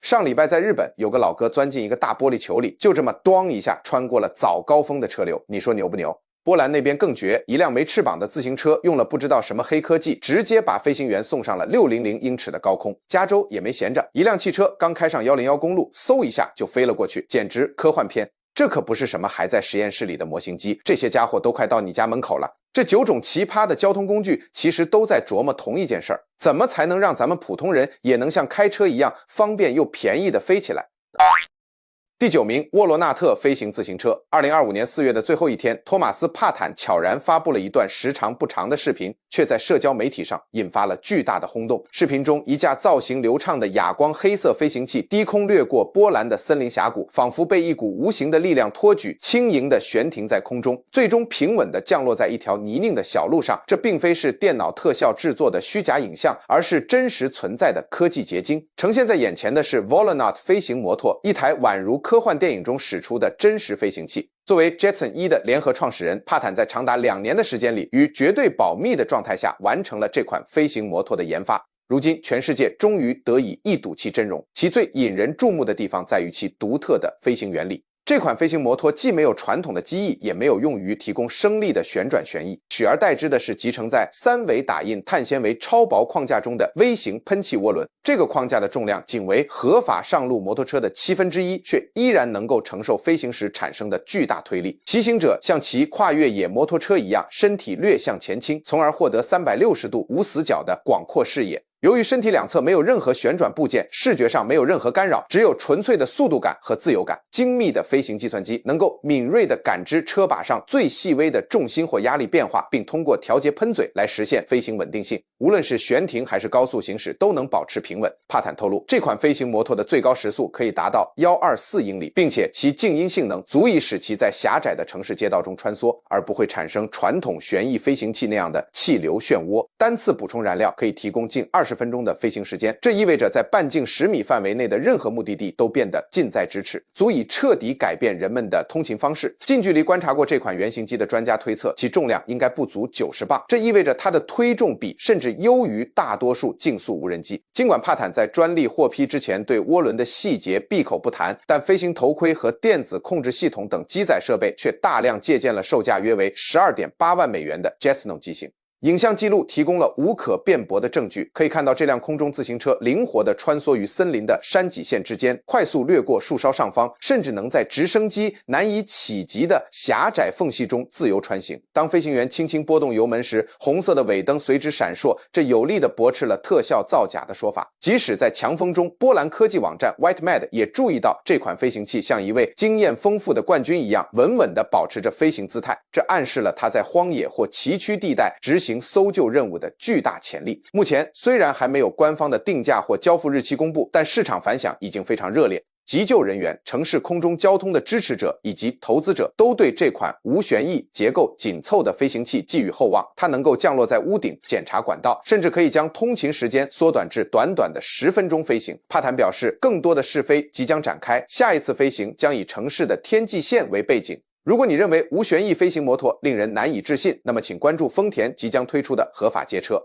上礼拜在日本，有个老哥钻进一个大玻璃球里，就这么咣一下穿过了早高峰的车流，你说牛不牛？波兰那边更绝，一辆没翅膀的自行车用了不知道什么黑科技，直接把飞行员送上了600英尺的高空。加州也没闲着，一辆汽车刚开上101公路，嗖一下就飞了过去，简直科幻片。这可不是什么还在实验室里的模型机，这些家伙都快到你家门口了。这9种奇葩的交通工具其实都在琢磨同一件事儿，怎么才能让咱们普通人也能像开车一样方便又便宜的飞起来。第9名，沃罗纳特飞行自行车。2025年4月的最后一天，托马斯·帕坦悄然发布了一段时长不长的视频，却在社交媒体上引发了巨大的轰动。视频中，一架造型流畅的哑光黑色飞行器低空掠过波兰的森林峡谷，仿佛被一股无形的力量托举，轻盈地悬停在空中，最终平稳地降落在一条泥泞的小路上。这并非是电脑特效制作的虚假影像，而是真实存在的科技结晶。呈现在眼前的是 Volonaut 飞行摩托，一台宛如科幻电影中使出的真实飞行器。作为 Jetson 1的联合创始人，帕坦在长达2年的时间里，于绝对保密的状态下完成了这款飞行摩托的研发。如今，全世界终于得以一睹其真容。其最引人注目的地方在于其独特的飞行原理。这款飞行摩托既没有传统的机翼，也没有用于提供升力的旋转旋翼，取而代之的是集成在3维打印碳纤维超薄框架中的微型喷气涡轮。这个框架的重量仅为合法上路摩托车的1/7，却依然能够承受飞行时产生的巨大推力。骑行者像骑跨越野摩托车一样，身体略向前倾，从而获得360度无死角的广阔视野。由于身体两侧没有任何旋转部件，视觉上没有任何干扰，只有纯粹的速度感和自由感。精密的飞行计算机能够敏锐地感知车把上最细微的重心或压力变化，并通过调节喷嘴来实现飞行稳定性。无论是悬停还是高速行驶，都能保持平稳。帕坦透露，这款飞行摩托的最高时速可以达到124英里，并且其静音性能足以使其在狭窄的城市街道中穿梭，而不会产生传统旋翼飞行器那样的气流漩涡。单次补充燃料可以提供近20分钟的飞行时间，这意味着在半径10米范围内的任何目的地都变得近在咫尺，足以彻底改变人们的通勤方式。近距离观察过这款原型机的专家推测，其重量应该不足90磅，这意味着它的推重比甚至优于大多数竞速无人机。尽管帕坦在专利获批之前对涡轮的细节闭口不谈，但飞行头盔和电子控制系统等机载设备却大量借鉴了售价约为12.8万美元的 Jetson 机型。影像记录提供了无可辩驳的证据，可以看到这辆空中自行车灵活地穿梭于森林的山脊线之间，快速掠过树梢上方，甚至能在直升机难以企及的狭窄缝隙中自由穿行。当飞行员轻轻拨动油门时，红色的尾灯随之闪烁，这有力地驳斥了特效造假的说法。即使在强风中，波兰科技网站 WhiteMed 也注意到这款飞行器像一位经验丰富的冠军一样，稳稳地保持着飞行姿态，这暗示了他在荒野或崎岖地带执行搜救任务的巨大潜力。目前虽然还没有官方的定价或交付日期公布，但市场反响已经非常热烈。急救人员、城市空中交通的支持者以及投资者都对这款无旋翼、结构紧凑的飞行器寄予厚望。它能够降落在屋顶、检查管道，甚至可以将通勤时间缩短至短短的10分钟飞行。帕坦表示，更多的试飞即将展开，下一次飞行将以城市的天际线为背景。如果你认为无旋翼飞行摩托令人难以置信，那么请关注丰田即将推出的合法街车。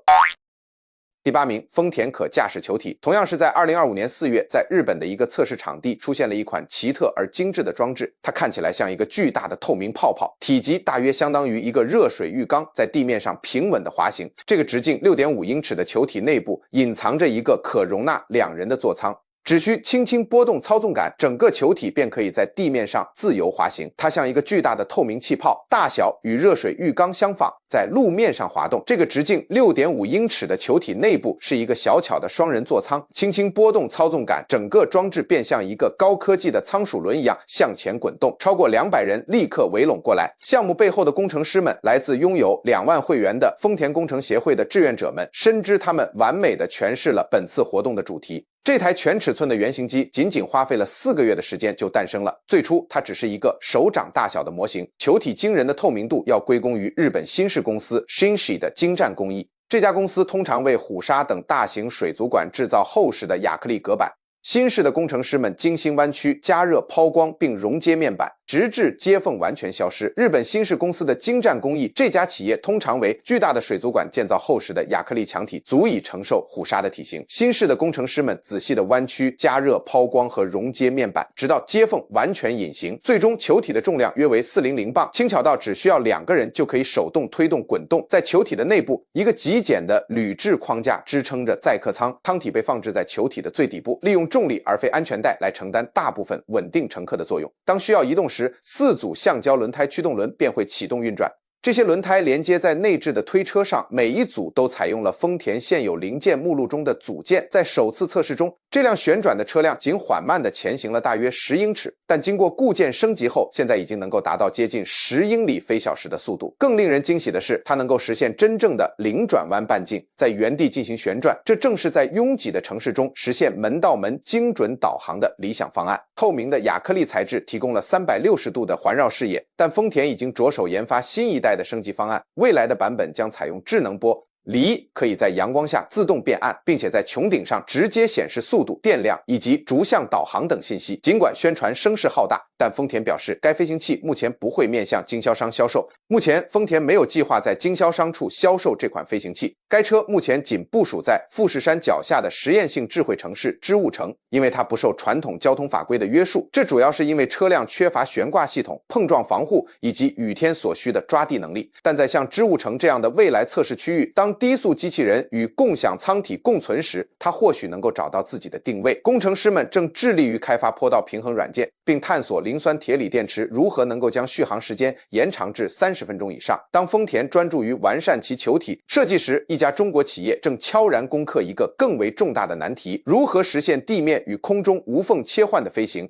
第8名，丰田可驾驶球体。同样是在2025年4月，在日本的一个测试场地出现了一款奇特而精致的装置，它看起来像一个巨大的透明泡泡，体积大约相当于一个热水浴缸，在地面上平稳地滑行。这个直径6.5英尺的球体内部隐藏着一个可容纳2人的座舱。只需轻轻拨动操纵杆，整个球体便可以在地面上自由滑行。它像一个巨大的透明气泡，大小与热水浴缸相仿，在路面上滑动。这个直径6.5英尺的球体内部是一个小巧的双人座舱，轻轻拨动操纵杆，整个装置便像一个高科技的仓鼠轮一样向前滚动。超过200人立刻围拢过来。项目背后的工程师们来自拥有2万会员的丰田工程协会的志愿者们，深知他们完美地诠释了本次活动的主题。这台全尺寸的原型机仅仅花费了4个月的时间就诞生了。最初它只是一个手掌大小的模型，球体惊人的透明度要归功于日本新式公司 Shinshi 的精湛工艺。这家公司通常为虎鲨等大型水族馆制造厚实的亚克力隔板。新式的工程师们精心弯曲、加热、抛光并熔接面板，直至接缝完全消失。日本新式公司的精湛工艺，这家企业通常为巨大的水族馆建造厚实的亚克力墙体，足以承受虎鲨的体型。新式的工程师们仔细的弯曲、加热、抛光和熔接面板，直到接缝完全隐形。最终球体的重量约为400磅，轻巧到只需要2个人就可以手动推动滚动。在球体的内部，一个极简的铝制框架支撑着载客舱，舱体被放置在球体的最底部，利用重力而非安全带来承担大部分稳定乘客的作用。当需要移动时，4组橡胶轮胎驱动轮便会启动运转。这些轮胎连接在内置的推车上，每一组都采用了丰田现有零件目录中的组件。在首次测试中，这辆旋转的车辆仅缓慢地前行了大约10英尺，但经过固件升级后，现在已经能够达到接近10英里每小时的速度。更令人惊喜的是，它能够实现真正的零转弯半径，在原地进行旋转。这正是在拥挤的城市中实现门到门精准导航的理想方案。透明的亚克力材质提供了360度的环绕视野，但丰田已经着手研发新一代的升级方案，未来的版本将采用智能波，离可以在阳光下自动变暗，并且在穹顶上直接显示速度、电量以及逐向导航等信息。尽管宣传声势浩大，但丰田表示该飞行器目前不会面向经销商销售。目前丰田没有计划在经销商处销售这款飞行器。该车目前仅部署在富士山脚下的实验性智慧城市织物城，因为它不受传统交通法规的约束。这主要是因为车辆缺乏悬挂系统、碰撞防护以及雨天所需的抓地能力。但在像织物城这样的未来测试区域，当低速机器人与共享舱体共存时，它或许能够找到自己的定位。工程师们正致力于开发坡道平衡软件，并探索磷酸铁锂电池如何能够将续航时间延长至30分钟以上。当丰田专注于完善其球体设计时，一家中国企业正悄然攻克一个更为重大的难题：如何实现地面与空中无缝切换的飞行。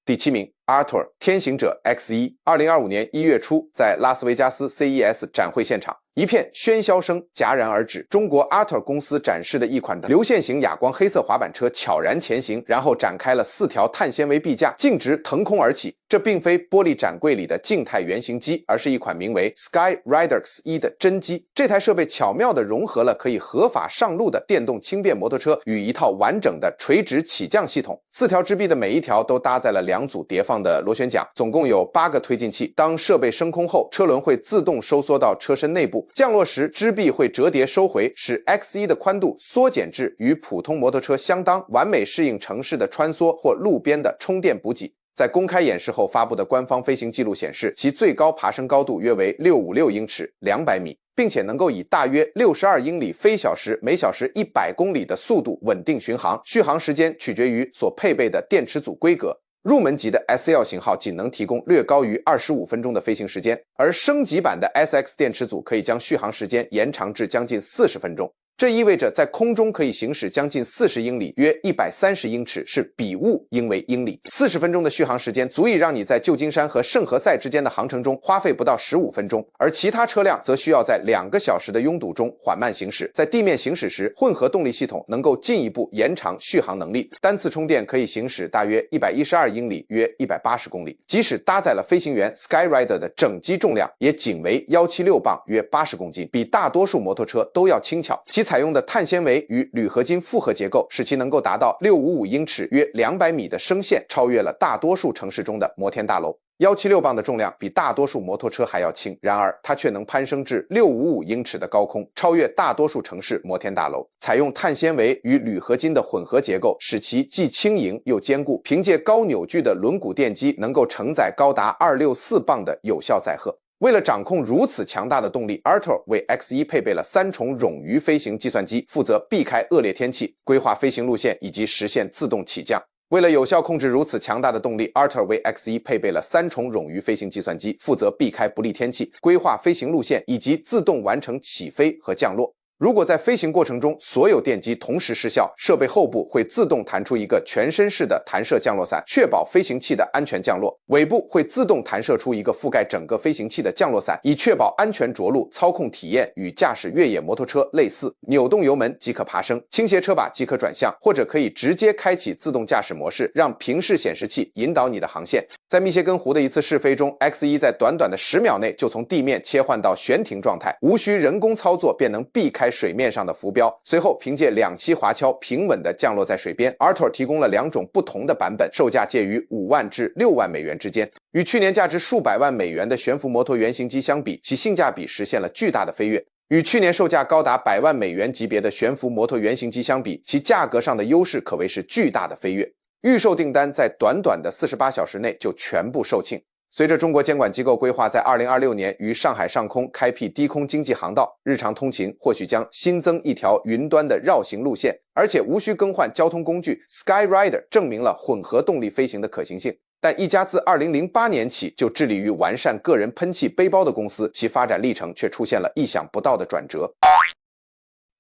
第7名 Artor 天行者 X1 2025年1月初在拉斯维加斯 CES 展会现场，一片喧嚣声戛然而止。中国 Artor 公司展示的一款流线型哑光黑色滑板车悄然前行，然后展开了4条碳纤维臂架，径直腾空而起。这并非玻璃展柜里的静态原型机，而是一款名为 Sky Rider X1 的真机。这台设备巧妙地融合了可以合法上路的电动轻便摩托车与一套完整的垂直起降系统。4条支臂的每一条都搭载了2组叠放的螺旋桨，总共有8个推进器。当设备升空后，车轮会自动收缩到车身内部，降落时支臂会折叠收回，使 X1 的宽度缩减至与普通摩托车相当，完美适应城市的穿梭或路边的充电补给。在公开演示后发布的官方飞行记录显示，其最高爬升高度约为656英尺200米，并且能够以大约62英里每小时每小时100公里的速度稳定巡航。续航时间取决于所配备的电池组规格。入门级的 SL 型号仅能提供略高于25分钟的飞行时间，而升级版的 SX 电池组可以将续航时间延长至将近40分钟。这意味着在空中可以行驶将近40英里，约130英尺，是比物应为英里。40分钟的续航时间足以让你在旧金山和圣何塞之间的航程中花费不到15分钟，而其他车辆则需要在2个小时的拥堵中缓慢行驶。在地面行驶时，混合动力系统能够进一步延长续航能力，单次充电可以行驶大约112英里，约180公里。即使搭载了飞行员 Skyrider 的整机重量也仅为176磅，约80公斤，比大多数摩托车都要轻巧。其采用的碳纤维与铝合金复合结构使其能够达到655英尺，约200米的升限，超越了大多数城市中的摩天大楼。176磅的重量比大多数摩托车还要轻，然而它却能攀升至655英尺的高空，超越大多数城市摩天大楼。采用碳纤维与铝合金的混合结构，使其既轻盈又坚固，凭借高扭矩的轮毂电机，能够承载高达264磅的有效载荷。为了掌控如此强大的动力， Artor 为 X1 配备了3重冗余飞行计算机，负责避开恶劣天气、规划飞行路线以及实现自动起降。为了有效控制如此强大的动力， Artor 为 X1 配备了3重冗余飞行计算机，负责避开不利天气、规划飞行路线以及自动完成起飞和降落。如果在飞行过程中所有电机同时失效，设备后部会自动弹出一个全身式的弹射降落伞，确保飞行器的安全降落。尾部会自动弹射出一个覆盖整个飞行器的降落伞，以确保安全着陆。操控体验与驾驶越野摩托车类似，扭动油门即可爬升，倾斜车把即可转向，或者可以直接开启自动驾驶模式，让平视显示器引导你的航线。在密歇根湖的一次试飞中， X1 在短短的10秒内就从地面切换到悬停状态，无需人工操作便能避开开水面上的浮标，随后凭借2栖滑橇平稳地降落在水边。Artor 提供了2种不同的版本，售价介于5万至6万美元之间。与去年价值数百万美元的悬浮摩托原型机相比，其性价比实现了巨大的飞跃。与去年售价高达100万美元级别的悬浮摩托原型机相比，其价格上的优势可谓是巨大的飞跃。预售订单在短短的48小时内就全部售罄。随着中国监管机构规划在2026年于上海上空开辟低空经济航道，日常通勤或许将新增一条云端的绕行路线，而且无需更换交通工具。Skyrider 证明了混合动力飞行的可行性。但一家自2008年起就致力于完善个人喷气背包的公司，其发展历程却出现了意想不到的转折。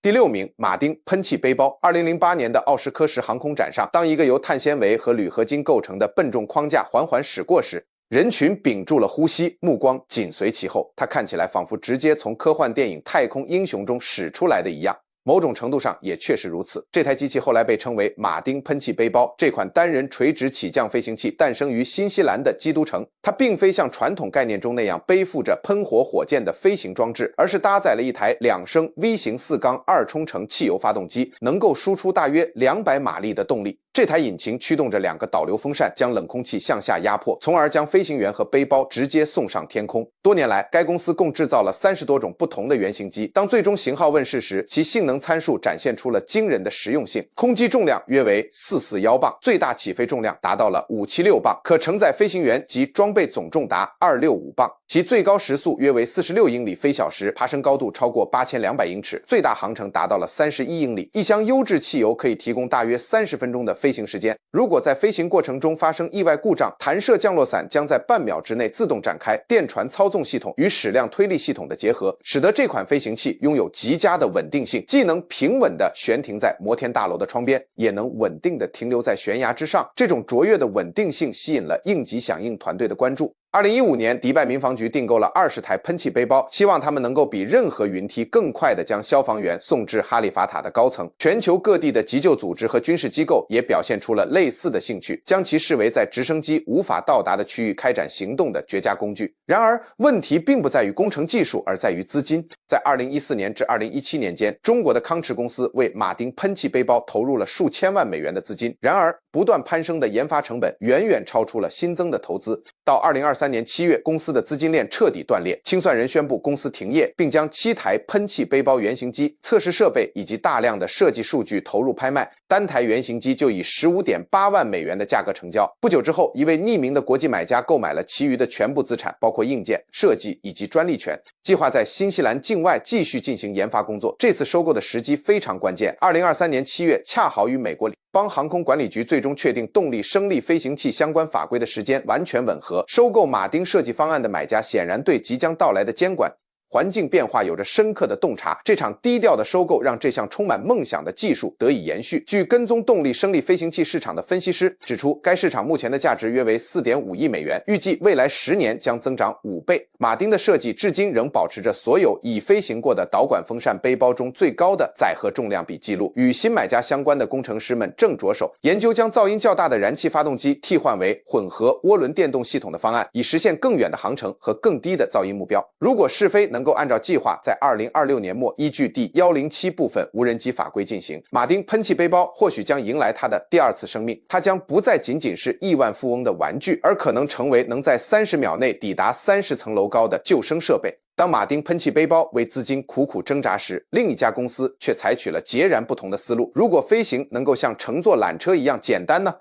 第6名，马丁喷气背包。2008年的奥什科什航空展上，当一个由碳纤维和铝合金构成的笨重框架缓缓驶过时，人群屏住了呼吸，目光紧随其后。它看起来仿佛直接从科幻电影《太空英雄》中驶出来的一样。某种程度上也确实如此。这台机器后来被称为马丁喷气背包。这款单人垂直起降飞行器诞生于新西兰的基督城。它并非像传统概念中那样背负着喷火火箭的飞行装置，而是搭载了一台2升 V 型4缸2冲程汽油发动机，能够输出大约200马力的动力。这台引擎驱动着2个导流风扇，将冷空气向下压迫，从而将飞行员和背包直接送上天空。多年来，该公司共制造了30多种不同的原型机。当最终型号问世时，其性能参数展现出了惊人的实用性。空机重量约为441磅，最大起飞重量达到了576磅，可承载飞行员及装备总重达265磅。其最高时速约为46英里/小时，爬升高度超过8200英尺，最大航程达到了31英里。一箱优质汽油可以提供大约30分钟的飞行时间。如果在飞行过程中发生意外故障，弹射降落伞将在半秒之内自动展开。电传操纵系统与矢量推力系统的结合，使得这款飞行器拥有极佳的稳定性，既能平稳地悬停在摩天大楼的窗边，也能稳定地停留在悬崖之上。这种卓越的稳定性吸引了应急响应团队的关注。2015年，迪拜民防局订购了20台喷气背包，希望他们能够比任何云梯更快地将消防员送至哈利法塔的高层。全球各地的急救组织和军事机构也表现出了类似的兴趣，将其视为在直升机无法到达的区域开展行动的绝佳工具。然而，问题并不在于工程技术，而在于资金。在2014年至2017年间，中国的康驰公司为马丁喷气背包投入了数千万美元的资金。然而，不断攀升的研发成本远远超出了新增的投资。到2023年7月，公司的资金链彻底断裂，清算人宣布公司停业，并将7台喷气背包原型机、测试设备以及大量的设计数据投入拍卖，单台原型机就以15.8万美元的价格成交。不久之后，一位匿名的国际买家购买了其余的全部资产，包括硬件、设计以及专利权，计划在新西兰境外继续进行研发工作。这次收购的时机非常关键，2023年7月恰好与美国邦航空管理局最终确定动力升力飞行器相关法规的时间完全吻合。收购马丁设计方案的买家显然对即将到来的监管环境变化有着深刻的洞察。这场低调的收购让这项充满梦想的技术得以延续。据跟踪动力升力飞行器市场的分析师指出，该市场目前的价值约为4.5亿美元，预计未来10年将增长5倍。马丁的设计至今仍保持着所有已飞行过的导管风扇背包中最高的载荷重量比记录。与新买家相关的工程师们正着手研究将噪音较大的燃气发动机替换为混合涡轮电动系统的方案，以实现更远的航程和更低的噪音目标。如果试飞能够按照计划在2026年末依据第107部分无人机法规进行，马丁喷气背包或许将迎来它的第2次生命。它将不再仅仅是亿万富翁的玩具，而可能成为能在30秒内抵达30层楼高的救生设备。当马丁喷气背包为资金苦苦挣扎时，另一家公司却采取了截然不同的思路。如果飞行能够像乘坐缆车一样简单呢？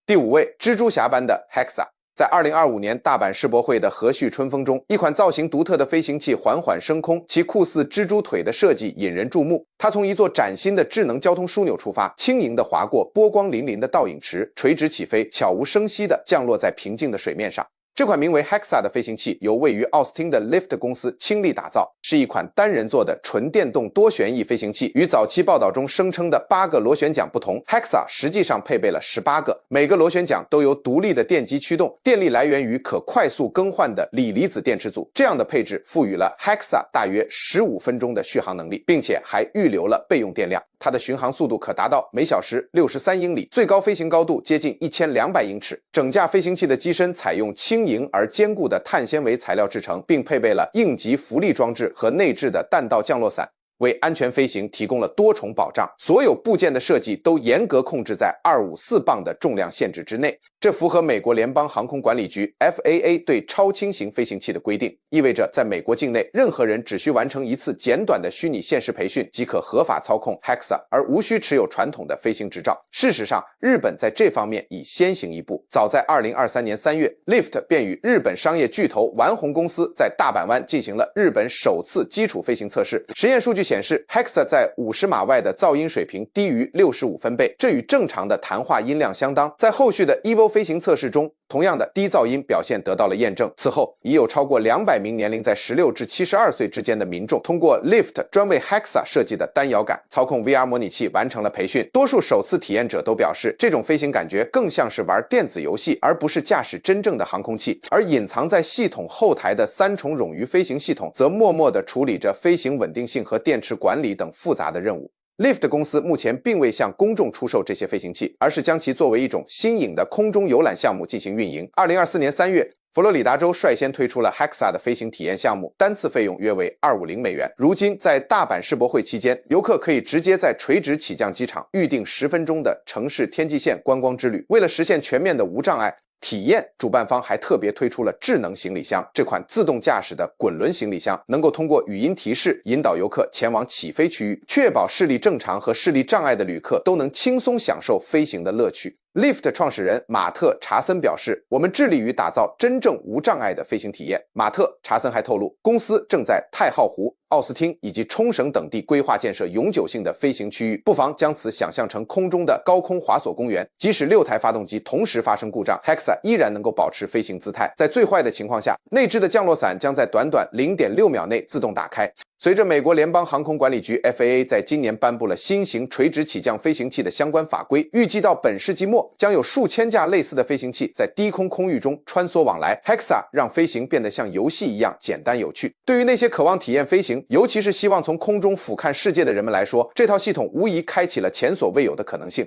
第5位，蜘蛛侠般的 Hexa。在2025年大阪世博会的和煦春风中，一款造型独特的飞行器缓缓升空，其酷似蜘蛛腿的设计引人注目。它从一座崭新的智能交通枢纽出发，轻盈地划过波光粼粼的倒影池，垂直起飞，悄无声息地降落在平静的水面上。这款名为 Hexa 的飞行器由位于奥斯汀的 Lyft 公司倾力打造，是一款单人座的纯电动多旋翼飞行器。与早期报道中声称的8个螺旋桨不同， Hexa 实际上配备了18个，每个螺旋桨都由独立的电机驱动，电力来源于可快速更换的锂离子电池组。这样的配置赋予了 Hexa 大约15分钟的续航能力，并且还预留了备用电量。它的巡航速度可达到每小时63英里，最高飞行高度接近1200英尺。整架飞行器的机身采用轻盈而坚固的碳纤维材料制成，并配备了应急浮力装置和内置的弹道降落伞。为安全飞行提供了多重保障，所有部件的设计都严格控制在254磅的重量限制之内。这符合美国联邦航空管理局 FAA 对超轻型飞行器的规定，意味着在美国境内，任何人只需完成一次简短的虚拟现实培训即可合法操控 HEXA， 而无需持有传统的飞行执照。事实上，日本在这方面已先行一步，早在2023年3月 ，Lyft 便与日本商业巨头丸红公司在大阪湾进行了日本首次基础飞行测试。实验数据显示 ，HEXA 在50码外的噪音水平低于65分贝，这与正常的谈话音量相当。在后续的 EVO 飞行测试中，同样的低噪音表现得到了验证。此后，已有超过200名年龄在16至72岁之间的民众，通过 Lyft 专为 HEXA 设计的单摇杆操控 VR 模拟器完成了培训。多数首次体验者都表示，这种飞行感觉更像是玩电子游戏，而不是驾驶真正的航空器。而隐藏在系统后台的3重冗余飞行系统，则默默地处理着飞行稳定性和电池管理等复杂的任务。Lyft 公司目前并未向公众出售这些飞行器，而是将其作为一种新颖的空中游览项目进行运营。2024年3月，佛罗里达州率先推出了 HEXA 的飞行体验项目，单次费用约为$250。如今，在大阪世博会期间，游客可以直接在垂直起降机场预定10分钟的城市天际线观光之旅。为了实现全面的无障碍体验，主办方还特别推出了智能行李箱。这款自动驾驶的滚轮行李箱能够通过语音提示引导游客前往起飞区域，确保视力正常和视力障碍的旅客都能轻松享受飞行的乐趣。Lyft 创始人马特·查森表示，我们致力于打造真正无障碍的飞行体验。马特·查森还透露，公司正在太浩湖、奥斯汀以及冲绳等地规划建设永久性的飞行区域，不妨将此想象成空中的高空滑索公园。即使6台发动机同时发生故障， HEXA 依然能够保持飞行姿态。在最坏的情况下，内置的降落伞将在短短0.6秒内自动打开。随着美国联邦航空管理局 FAA 在今年颁布了新型垂直起降飞行器的相关法规，预计到本世纪末将有数千架类似的飞行器在低空空域中穿梭往来。 HEXA 让飞行变得像游戏一样简单有趣。对于那些渴望体验飞行，尤其是希望从空中俯瞰世界的人们来说，这套系统无疑开启了前所未有的可能性。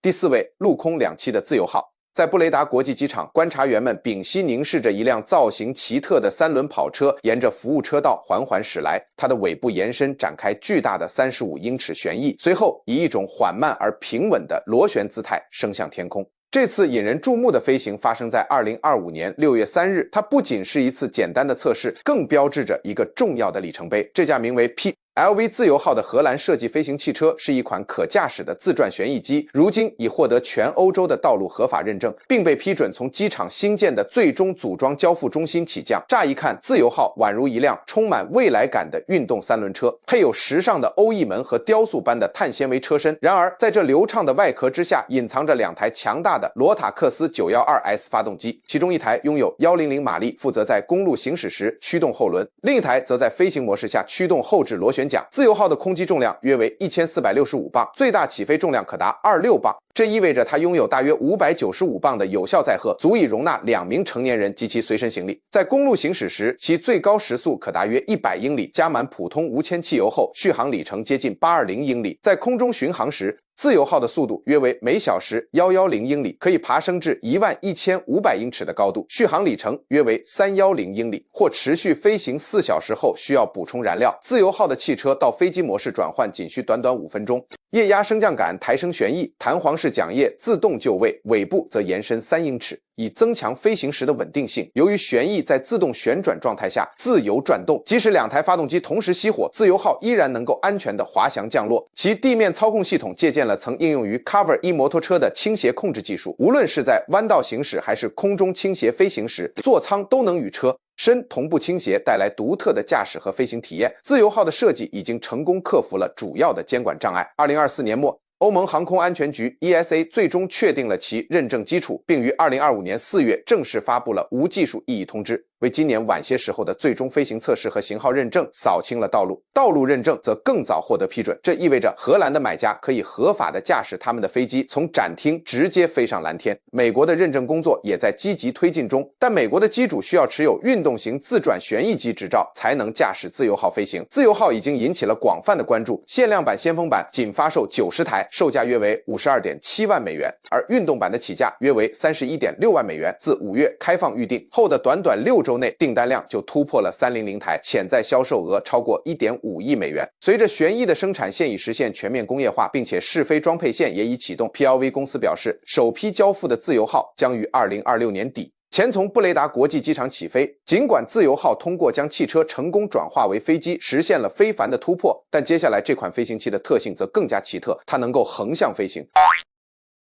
第4位，陆空2栖的自由号。在布雷达国际机场，观察员们屏息凝视着一辆造型奇特的3轮跑车沿着服务车道缓缓驶来，它的尾部延伸展开巨大的35英尺旋翼，随后以一种缓慢而平稳的螺旋姿态升向天空。这次引人注目的飞行发生在2025年6月3日，它不仅是一次简单的测试，更标志着一个重要的里程碑。这架名为 PLV 自由号的荷兰设计飞行汽车是一款可驾驶的自转旋翼机，如今已获得全欧洲的道路合法认证，并被批准从机场新建的最终组装交付中心起降。乍一看，自由号宛如一辆充满未来感的运动3轮车，配有时尚的欧翼门和雕塑般的碳纤维车身。然而，在这流畅的外壳之下，隐藏着2台强大的罗塔克斯 912S 发动机，其中一台拥有100马力，负责在公路行驶时驱动后轮，另一台则在飞行模式下驱动后置螺旋桨。自由号的空机重量约为1465磅，最大起飞重量可达26磅。这意味着它拥有大约595磅的有效载荷，足以容纳2名成年人及其随身行李。在公路行驶时，其最高时速可达约100英里，加满普通无铅汽油后，续航里程接近820英里。在空中巡航时，自由号的速度约为每小时110英里，可以爬升至11500英尺的高度，续航里程约为310英里，或持续飞行4小时后需要补充燃料。自由号的汽车到飞机模式转换仅需短短5分钟。液压升降杆抬升旋翼，弹簧式桨叶自动就位，尾部则延伸3英尺，以增强飞行时的稳定性。由于旋翼在自动旋转状态下自由转动，即使2台发动机同时熄火，自由号依然能够安全的滑翔降落。其地面操控系统借鉴了曾应用于 Cover 1摩托车的倾斜控制技术，无论是在弯道行驶还是空中倾斜飞行时，座舱都能与车身同步倾斜，带来独特的驾驶和飞行体验。自由号的设计已经成功克服了主要的监管障碍。2024年末，欧盟航空安全局 ESA 最终确定了其认证基础，并于2025年4月正式发布了无技术异议通知，为今年晚些时候的最终飞行测试和型号认证扫清了道路。道路认证则更早获得批准，这意味着荷兰的买家可以合法的驾驶他们的飞机从展厅直接飞上蓝天。美国的认证工作也在积极推进中，但美国的机主需要持有运动型自转旋翼机执照才能驾驶自由号飞行。自由号已经引起了广泛的关注，限量版先锋版仅发售90台，售价约为52.7万美元，而运动版的起价约为31.6万美元。自5月开放预定后的短短6周内订单量就突破了300台，潜在销售额超过1.5亿美元。随着旋翼的生产线已实现全面工业化，并且试飞装配线也已启动， PLV 公司表示，首批交付的自由号将于2026年底前从布雷达国际机场起飞。尽管自由号通过将汽车成功转化为飞机实现了非凡的突破，但接下来这款飞行器的特性则更加奇特，它能够横向飞行。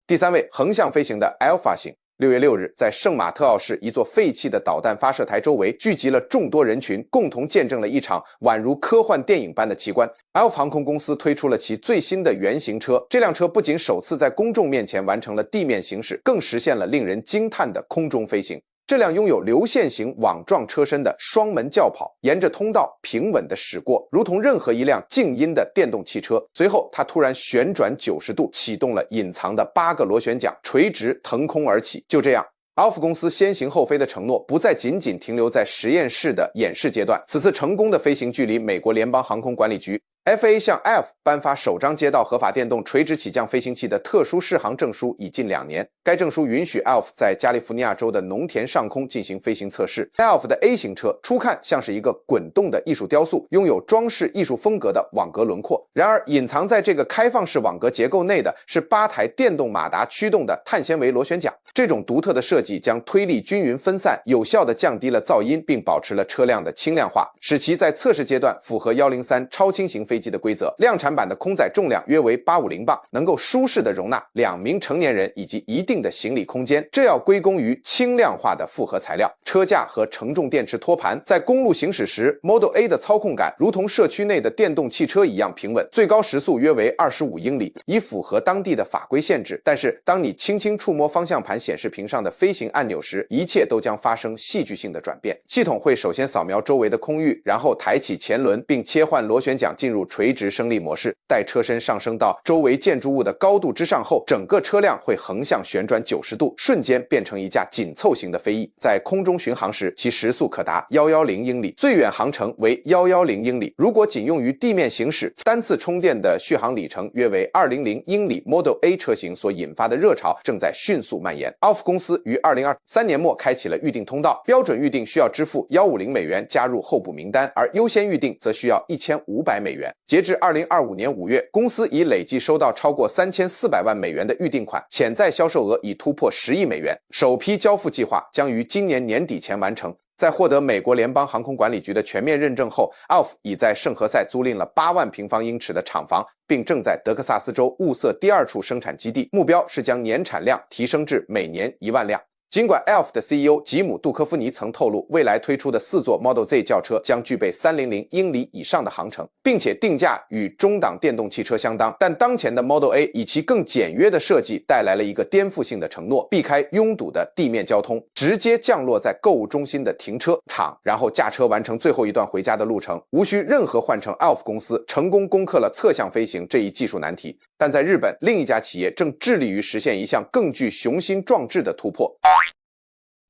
第3位，横向飞行的 Alpha 型。6月6日，在圣马特奥市一座废弃的导弹发射台周围聚集了众多人群，共同见证了一场宛如科幻电影般的奇观。Alpha 航空公司推出了其最新的原型车，这辆车不仅首次在公众面前完成了地面行驶，更实现了令人惊叹的空中飞行。这辆拥有流线型网状车身的双门轿跑沿着通道平稳地驶过，如同任何一辆静音的电动汽车。随后它突然旋转90度，启动了隐藏的8个螺旋桨，垂直腾空而起。就这样，Alpha 公司先行后飞的承诺不再仅仅停留在实验室的演示阶段，此次成功的飞行距离美国联邦航空管理局FAA 向 Alpha 颁发首张接到合法电动垂直起降飞行器的特殊适航证书已近2年。该证书允许 Alpha 在加利福尼亚州的农田上空进行飞行测试。Alpha 的 A 型车初看像是一个滚动的艺术雕塑，拥有装饰艺术风格的网格轮廓。然而，隐藏在这个开放式网格结构内的是8台电动马达驱动的碳纤维螺旋桨。这种独特的设计将推力均匀分散，有效地降低了噪音，并保持了车辆的轻量化，使其在测试阶段符合103超轻型飞机的规则。量产版的空载重量约为850磅，能够舒适地容纳2名成年人以及一定的行李空间，这要归功于轻量化的复合材料。车架和承重电池托盘在公路行驶时 Model A 的操控感如同社区内的电动汽车一样平稳，最高时速约为25英里，以符合当地的法规限制。但是当你轻轻触摸方向盘显示屏上的飞行按钮时，一切都将发生戏剧性的转变。系统会首先扫描周围的空域，然后抬起前轮并切换螺旋桨进入垂直升力模式。待车身上升到周围建筑物的高度之上后，整个车辆会横向旋转90度，瞬间变成一架紧凑型的飞翼。在空中巡航时，其时速可达110英里，最远航程为110英里。如果仅用于地面行驶，单次充电的续航里程约为200英里。Model A 车型所引发的热潮正在迅速蔓延。Alpha 公司于2023年末开启了预订通道，标准预订需要支付150美元加入候补名单，而优先预订则需要1500美元。截至2025年5月，公司已累计收到超过3400万美元的预订款，潜在销售额已突破10亿美元。首批交付计划将于今年年底前完成。在获得美国联邦航空管理局的全面认证后， Alpha 已在圣何塞租赁了8万平方英尺的厂房，并正在德克萨斯州物色第2处生产基地，目标是将年产量提升至每年1万辆。尽管 Alpha 的 CEO 吉姆·杜科夫尼曾透露，未来推出的4座 Model Z 轿车将具备300英里以上的航程，并且定价与中档电动汽车相当，但当前的 Model A 以其更简约的设计带来了一个颠覆性的承诺：避开拥堵的地面交通，直接降落在购物中心的停车场，然后驾车完成最后一段回家的路程，无需任何换乘。Alpha 公司成功攻克了侧向飞行这一技术难题，但在日本，另一家企业正致力于实现一项更具雄心壮志的突破。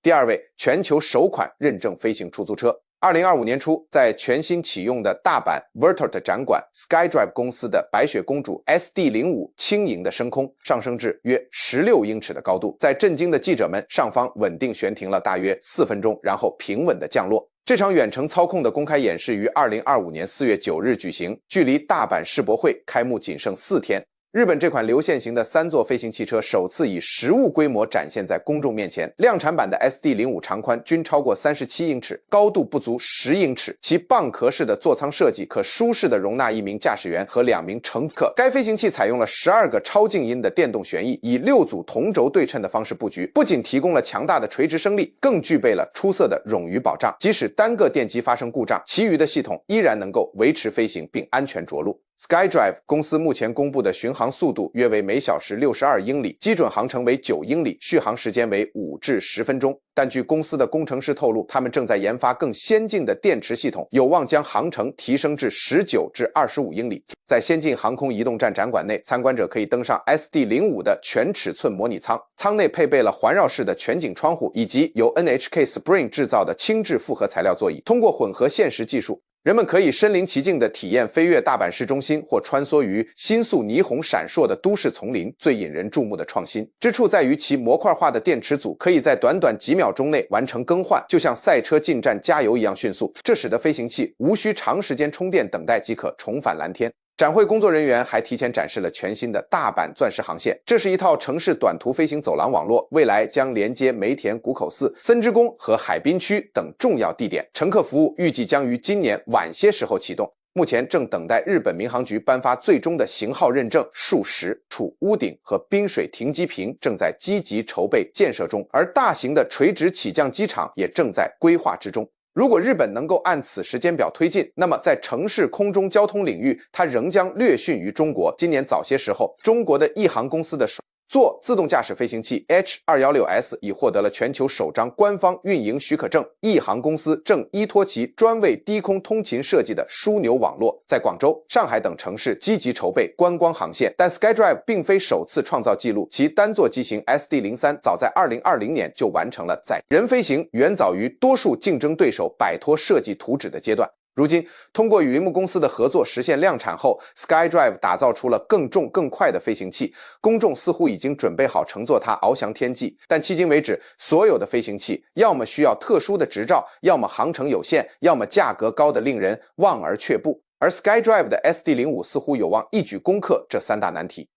第2位，全球首款认证飞行出租车。2025年初，在全新启用的大阪 Vertot 展馆 ，SkyDrive 公司的白雪公主 SD05 轻盈的升空，上升至约16英尺的高度，在震惊的记者们上方稳定悬停了大约4分钟，然后平稳的降落。这场远程操控的公开演示于2025年4月9日举行，距离大阪世博会开幕仅剩4天。日本这款流线型的3座飞行汽车首次以实物规模展现在公众面前。量产版的 SD05 长宽均超过37英尺，高度不足10英尺。其蚌壳式的座舱设计可舒适地容纳1名驾驶员和2名乘客。该飞行器采用了12个超静音的电动旋翼，以6组同轴对称的方式布局，不仅提供了强大的垂直升力，更具备了出色的冗余保障。即使单个电机发生故障，其余的系统依然能够维持飞行并安全着陆。SkyDrive 公司目前公布的巡航速度约为每小时62英里，基准航程为9英里，续航时间为5至10分钟。但据公司的工程师透露，他们正在研发更先进的电池系统，有望将航程提升至19至25英里。在先进航空移动站展馆内，参观者可以登上 SD05 的全尺寸模拟舱，舱内配备了环绕式的全景窗户以及由 NHK Spring 制造的轻质复合材料座椅。通过混合现实技术，人们可以身临其境地体验飞越大阪市中心，或穿梭于新宿霓虹闪烁的都市丛林。最引人注目的创新之处在于其模块化的电池组可以在短短几秒钟内完成更换，就像赛车进站加油一样迅速。这使得飞行器无需长时间充电等待即可重返蓝天。展会工作人员还提前展示了全新的大阪钻石航线，这是一套城市短途飞行走廊网络，未来将连接梅田谷口寺、森之宫和海滨区等重要地点。乘客服务预计将于今年晚些时候启动，目前正等待日本民航局颁发最终的型号认证。数十处屋顶和滨水停机坪正在积极筹备建设中，而大型的垂直起降机场也正在规划之中。如果日本能够按此时间表推进，那么在城市空中交通领域，它仍将略逊于中国。今年早些时候，中国的亿航公司的做自动驾驶飞行器 H216S 已获得了全球首张官方运营许可证。亿航公司正依托其专为低空通勤设计的枢纽网络，在广州、上海等城市积极筹备观光航线。但 SkyDrive 并非首次创造纪录，其单座机型 SD03 早在2020年就完成了载人飞行，远早于多数竞争对手摆脱设计图纸的阶段。如今，通过与铃木公司的合作实现量产后， SkyDrive 打造出了更重更快的飞行器，公众似乎已经准备好乘坐它翱翔天际。但迄今为止，所有的飞行器要么需要特殊的执照，要么航程有限，要么价格高得令人望而却步。而 SkyDrive 的 SD05 似乎有望一举攻克这三大难题。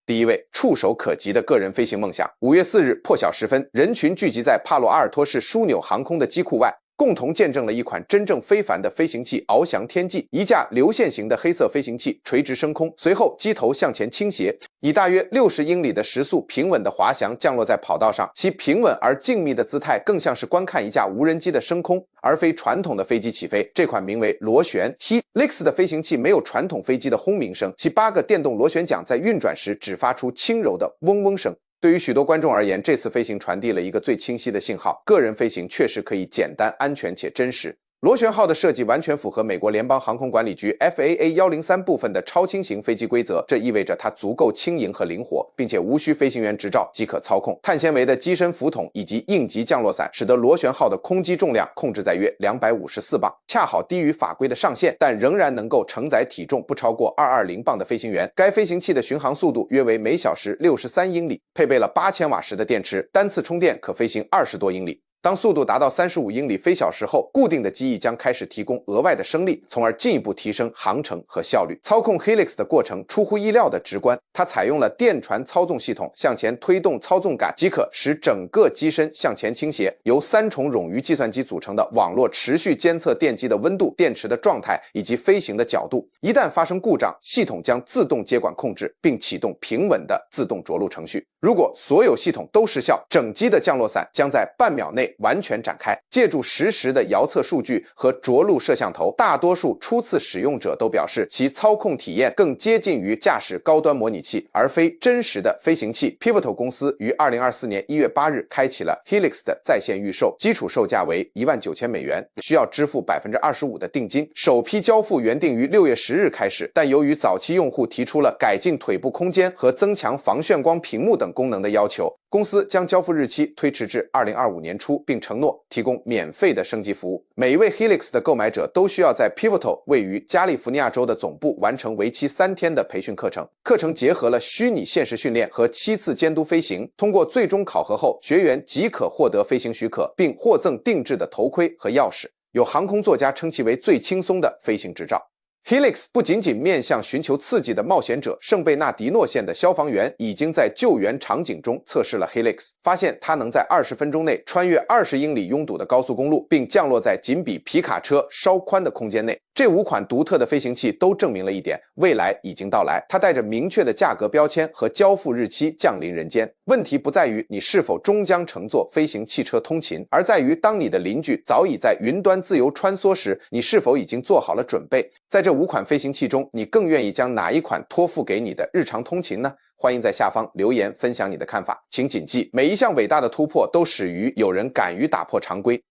第一位，触手可及的个人飞行梦想。5月4日破晓时分，人群聚集在帕洛阿尔托市枢纽航空的机库外，共同见证了一款真正非凡的飞行器翱翔天际。一架流线型的黑色飞行器垂直升空，随后机头向前倾斜，以大约60英里的时速平稳的滑翔降落在跑道上。其平稳而静谧的姿态更像是观看一架无人机的升空，而非传统的飞机起飞。这款名为螺旋 Helix 的飞行器没有传统飞机的轰鸣声，其8个电动螺旋桨在运转时只发出轻柔的嗡嗡声。对于许多观众而言，这次飞行传递了一个最清晰的信号：个人飞行确实可以简单、安全且真实。螺旋号的设计完全符合美国联邦航空管理局 FAA 103部分的超轻型飞机规则，这意味着它足够轻盈和灵活，并且无需飞行员执照即可操控。碳纤维的机身浮筒以及应急降落伞使得螺旋号的空机重量控制在约254磅，恰好低于法规的上限，但仍然能够承载体重不超过220磅的飞行员。该飞行器的巡航速度约为每小时63英里，配备了8000瓦时的电池，单次充电可飞行20多英里。当速度达到35英里飞小时后，固定的机翼将开始提供额外的升力，从而进一步提升航程和效率。操控 Helix 的过程出乎意料的直观，它采用了电传操纵系统，向前推动操纵杆即可使整个机身向前倾斜。由3重冗余计算机组成的网络持续监测电机的温度、电池的状态以及飞行的角度。一旦发生故障，系统将自动接管控制，并启动平稳的自动着陆程序。如果所有系统都失效，整机的降落伞将在半秒内完全展开。借助实时的遥测数据和着陆摄像头，大多数初次使用者都表示其操控体验更接近于驾驶高端模拟器，而非真实的飞行器。Pivotal 公司于2024年1月8日开启了 Helix 的在线预售，基础售价为19000美元，需要支付25%的定金。首批交付原定于6月10日开始，但由于早期用户提出了改进腿部空间和增强防眩光屏幕等功能的要求，公司将交付日期推迟至2025年初，并承诺提供免费的升级服务。每一位 Helix 的购买者都需要在 Pivotal 位于加利福尼亚州的总部完成为期3天的培训课程。课程结合了虚拟现实训练和7次监督飞行。通过最终考核后，学员即可获得飞行许可，并获赠定制的头盔和钥匙。有航空作家称其为最轻松的飞行执照。Helix 不仅仅面向寻求刺激的冒险者，圣贝纳迪诺县的消防员已经在救援场景中测试了 Helix， 发现它能在20分钟内穿越20英里拥堵的高速公路，并降落在仅比皮卡车稍宽的空间内。这5款独特的飞行器都证明了一点：未来已经到来。它带着明确的价格标签和交付日期降临人间。问题不在于你是否终将乘坐飞行汽车通勤，而在于当你的邻居早已在云端自由穿梭时，你是否已经做好了准备。在这5款飞行器中，你更愿意将哪一款托付给你的日常通勤呢？欢迎在下方留言分享你的看法。请谨记，每一项伟大的突破都始于有人敢于打破常规。